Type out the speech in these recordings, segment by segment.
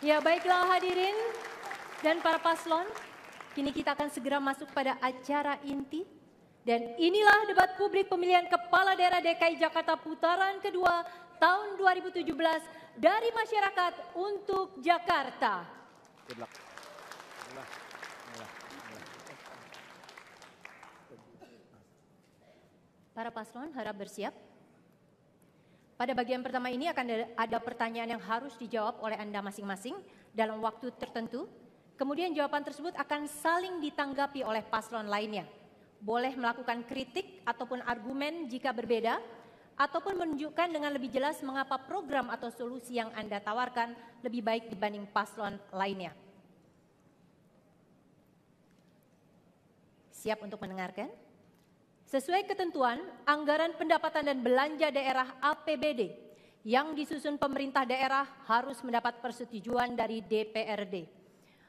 Ya, baiklah hadirin dan para paslon, kini kita akan segera masuk pada acara inti. Dan inilah debat publik pemilihan Kepala Daerah DKI Jakarta putaran kedua tahun 2017 dari masyarakat untuk Jakarta. Para paslon harap bersiap. Pada bagian pertama ini akan ada pertanyaan yang harus dijawab oleh Anda masing-masing dalam waktu tertentu. Kemudian jawaban tersebut akan saling ditanggapi oleh paslon lainnya. Boleh melakukan kritik ataupun argumen jika berbeda, ataupun menunjukkan dengan lebih jelas mengapa program atau solusi yang Anda tawarkan lebih baik dibanding paslon lainnya. Siap untuk mendengarkan? Sesuai ketentuan, anggaran pendapatan dan belanja daerah APBD yang disusun pemerintah daerah harus mendapat persetujuan dari DPRD.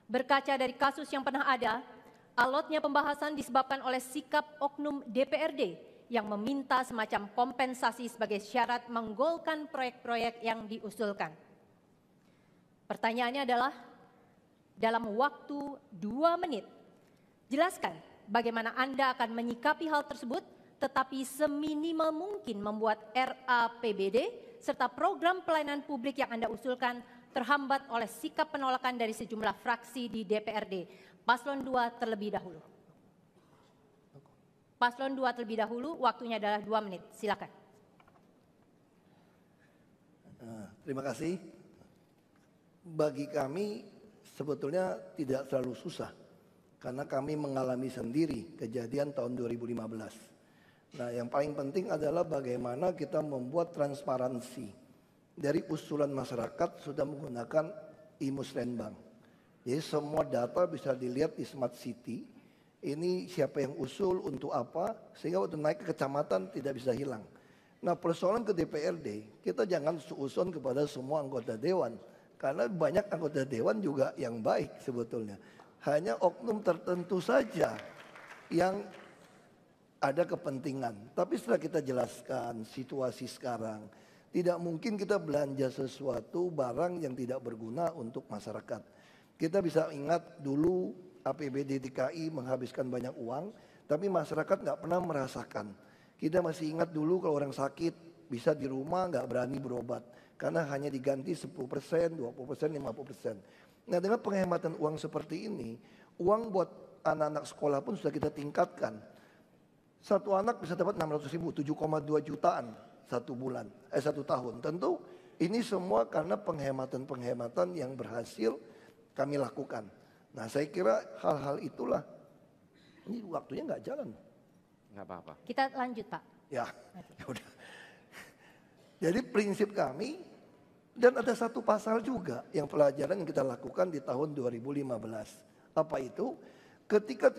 Berkaca dari kasus yang pernah ada, alotnya pembahasan disebabkan oleh sikap oknum DPRD yang meminta semacam kompensasi sebagai syarat menggolkan proyek-proyek yang diusulkan. Pertanyaannya adalah, dalam waktu 2 menit, jelaskan bagaimana Anda akan menyikapi hal tersebut, tetapi seminimal mungkin membuat RAPBD serta program pelayanan publik yang Anda usulkan terhambat oleh sikap penolakan dari sejumlah fraksi di DPRD. Paslon 2 terlebih dahulu. Paslon 2 terlebih dahulu, waktunya adalah 2 menit. Silakan. Terima kasih. Bagi kami sebetulnya tidak terlalu susah. Karena kami mengalami sendiri kejadian tahun 2015. Nah, yang paling penting adalah bagaimana kita membuat transparansi. Dari usulan masyarakat sudah menggunakan e-Musrenbang. Jadi semua data bisa dilihat di Smart City. Ini siapa yang usul, untuk apa, sehingga waktu naik ke kecamatan tidak bisa hilang. Nah, persoalan ke DPRD, kita jangan suuson kepada semua anggota dewan. Karena banyak anggota dewan juga yang baik sebetulnya. Hanya oknum tertentu saja yang ada kepentingan. Tapi setelah kita jelaskan situasi sekarang, tidak mungkin kita belanja sesuatu barang yang tidak berguna untuk masyarakat. Kita bisa ingat dulu APBD DKI menghabiskan banyak uang, tapi masyarakat nggak pernah merasakan. Kita masih ingat dulu kalau orang sakit bisa di rumah nggak berani berobat, karena hanya diganti 10%, 20%, 50%. Nah, dengan penghematan uang seperti ini, uang buat anak-anak sekolah pun sudah kita tingkatkan. Satu anak bisa dapat 600.000, 7,2 jutaan satu tahun. Tentu ini semua karena penghematan-penghematan yang berhasil kami lakukan. Nah, saya kira hal-hal itulah, ini waktunya nggak jalan. Nggak apa-apa. Kita lanjut, Pak. Ya udah. Jadi prinsip kami, dan ada satu pasal juga yang pelajaran yang kita lakukan di tahun 2015. Apa itu? Ketika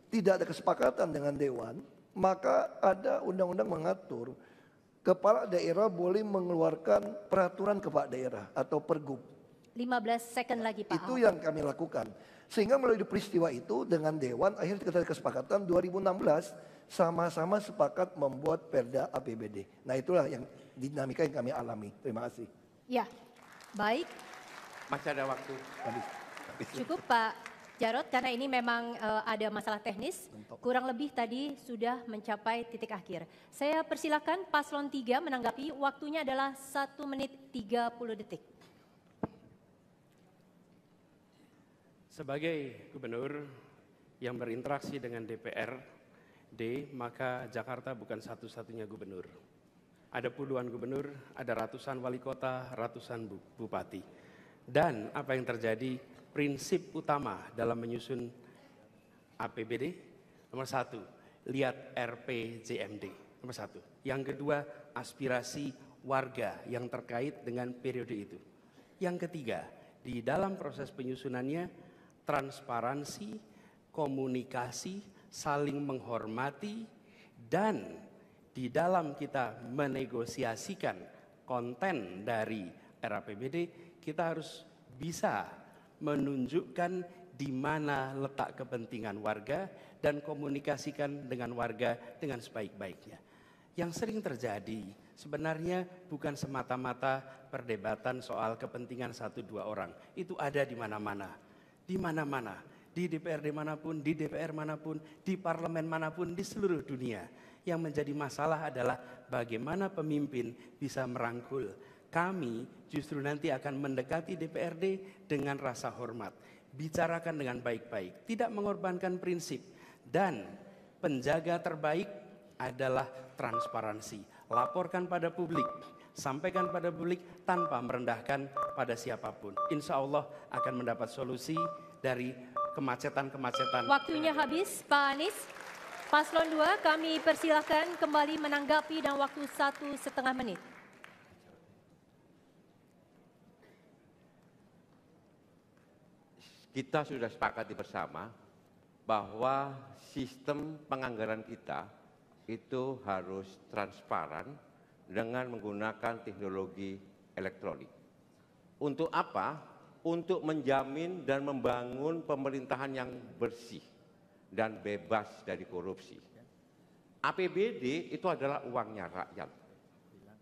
tidak ada kesepakatan dengan Dewan, maka ada undang-undang mengatur kepala daerah boleh mengeluarkan peraturan kepala daerah atau pergub. 15 second lagi, Pak. Itu yang kami lakukan. Sehingga melalui peristiwa itu dengan Dewan, akhirnya kita ada kesepakatan 2016 sama-sama sepakat membuat Perda APBD. Nah, itulah yang dinamika yang kami alami. Terima kasih. Ya, baik. Masih ada waktu. Cukup Pak Jarod, karena ini memang ada masalah teknis. Kurang lebih tadi sudah mencapai titik akhir. Saya persilakan paslon 3 menanggapi, waktunya adalah 1 menit 30 detik. Sebagai gubernur yang berinteraksi dengan DPRD, maka Jakarta bukan satu-satunya gubernur. Ada puluhan gubernur, ada ratusan wali kota, ratusan bupati. Dan apa yang terjadi, prinsip utama dalam menyusun APBD, nomor 1, lihat RPJMD, nomor 1. Yang kedua, aspirasi warga yang terkait dengan periode itu. Yang ketiga, di dalam proses penyusunannya, transparansi, komunikasi, saling menghormati, dan di dalam kita menegosiasikan konten dari RAPBD, kita harus bisa menunjukkan di mana letak kepentingan warga dan komunikasikan dengan warga dengan sebaik-baiknya. Yang sering terjadi, sebenarnya bukan semata-mata perdebatan soal kepentingan 1-2 orang. Itu ada di mana-mana. Di mana-mana. Di DPRD manapun, di DPR manapun, di parlemen manapun, di seluruh dunia. Yang menjadi masalah adalah bagaimana pemimpin bisa merangkul. Kami justru nanti akan mendekati DPRD dengan rasa hormat. Bicarakan dengan baik-baik, tidak mengorbankan prinsip. Dan penjaga terbaik adalah transparansi. Laporkan pada publik, sampaikan pada publik tanpa merendahkan pada siapapun. Insya Allah akan mendapat solusi dari kemacetan-kemacetan. Waktunya habis, Pak Anies. Paslon 2 kami persilahkan kembali menanggapi dalam waktu 1,5 menit. Kita sudah sepakati bersama bahwa sistem penganggaran kita itu harus transparan dengan menggunakan teknologi elektronik. Untuk apa? Untuk menjamin dan membangun pemerintahan yang bersih dan bebas dari korupsi. APBD itu adalah uangnya rakyat.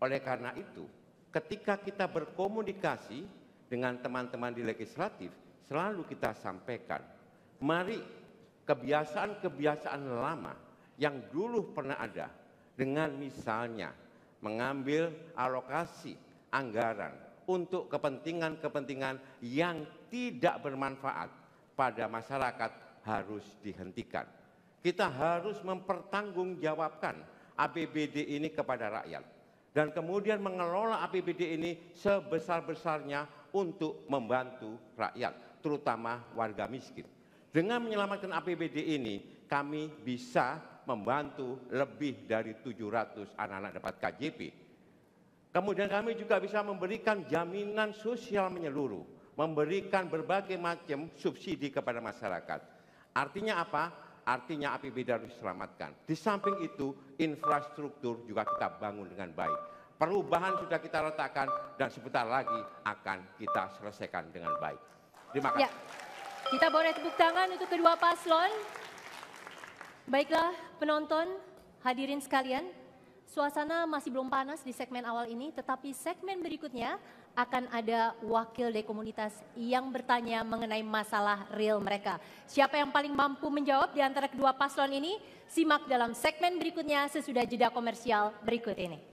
Oleh karena itu, ketika kita berkomunikasi dengan teman-teman di legislatif, selalu kita sampaikan, mari kebiasaan-kebiasaan lama yang dulu pernah ada, dengan misalnya mengambil alokasi anggaran untuk kepentingan-kepentingan yang tidak bermanfaat pada masyarakat harus dihentikan. Kita harus mempertanggungjawabkan APBD ini kepada rakyat. Dan kemudian mengelola APBD ini sebesar-besarnya untuk membantu rakyat, terutama warga miskin. Dengan menyelamatkan APBD ini, kami bisa membantu lebih dari 700 anak-anak dapat KJP. Kemudian kami juga bisa memberikan jaminan sosial menyeluruh, memberikan berbagai macam subsidi kepada masyarakat. Artinya apa? Artinya APBD harus diselamatkan. Di samping itu, infrastruktur juga kita bangun dengan baik. Perubahan sudah kita letakkan dan sebentar lagi akan kita selesaikan dengan baik. Terima kasih. Ya, kita boleh tepuk tangan untuk kedua paslon. Baiklah penonton, hadirin sekalian, suasana masih belum panas di segmen awal ini, tetapi segmen berikutnya akan ada wakil dari komunitas yang bertanya mengenai masalah real mereka. Siapa yang paling mampu menjawab di antara kedua paslon ini? Simak dalam segmen berikutnya sesudah jeda komersial berikut ini.